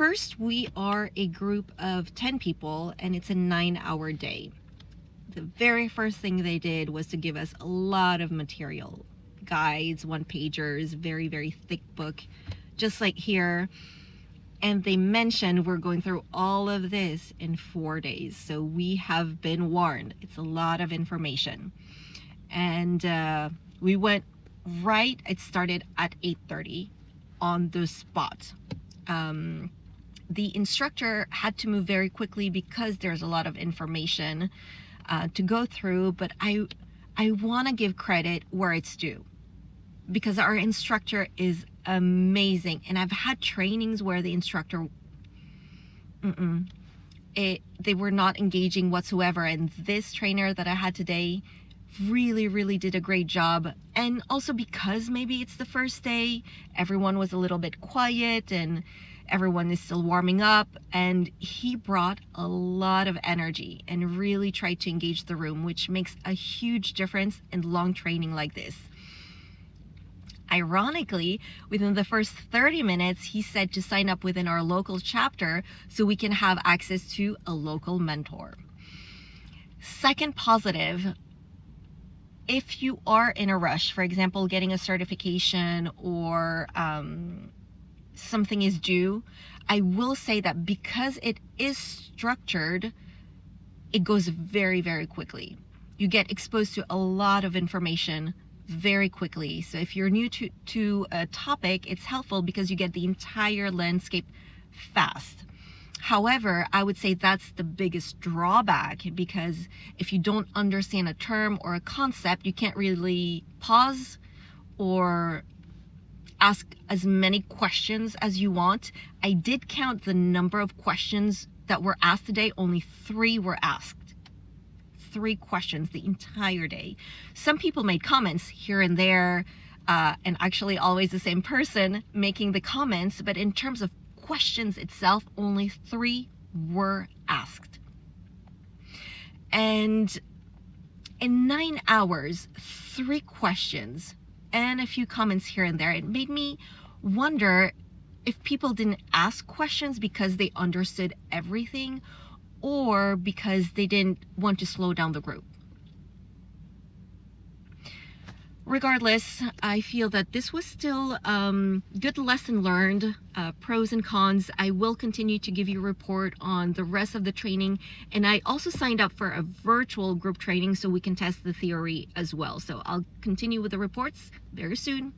first, we are a group of 10 people, and it's a 9-hour day. The very first thing they did was to give us a lot of material, guides, one-pagers, very, very thick book, just like here. And they mentioned we're going through all of this in 4 days. So we have been warned. It's a lot of information. And we went right, it started at 8:30 on the spot. The instructor had to move very quickly because there's a lot of information to go through, but I want to give credit where it's due, because our instructor is amazing. And I've had trainings where the instructor, they were not engaging whatsoever. And this trainer that I had today really did a great job. And also because maybe it's the first day, everyone was a little bit quiet and everyone is still warming up, and he brought a lot of energy and really tried to engage the room, which makes a huge difference in long training like this. Ironically, within the first 30 minutes, he said to sign up within our local chapter so we can have access to a local mentor. Second positive, if you are in a rush, for example, getting a certification or something is due, I will say that because it is structured, it goes very quickly. You get exposed to a lot of information very quickly. So if you're new to a topic, it's helpful because you get the entire landscape fast. However, I would say that's the biggest drawback, because if you don't understand a term or a concept, you can't really pause or ask as many questions as you want. I did count the number of questions that were asked today. Only 3 were asked. 3 questions the entire day. Some people made comments here and there, and actually always the same person making the comments, but in terms of questions itself, only 3 were asked. And in 9 hours, 3 questions and a few comments here and there, it made me wonder if people didn't ask questions because they understood everything, or because they didn't want to slow down the group. Regardless, I feel that this was still good lesson learned, pros and cons. I will continue to give you a report on the rest of the training, and I also signed up for a virtual group training so we can test the theory as well. So I'll continue with the reports very soon.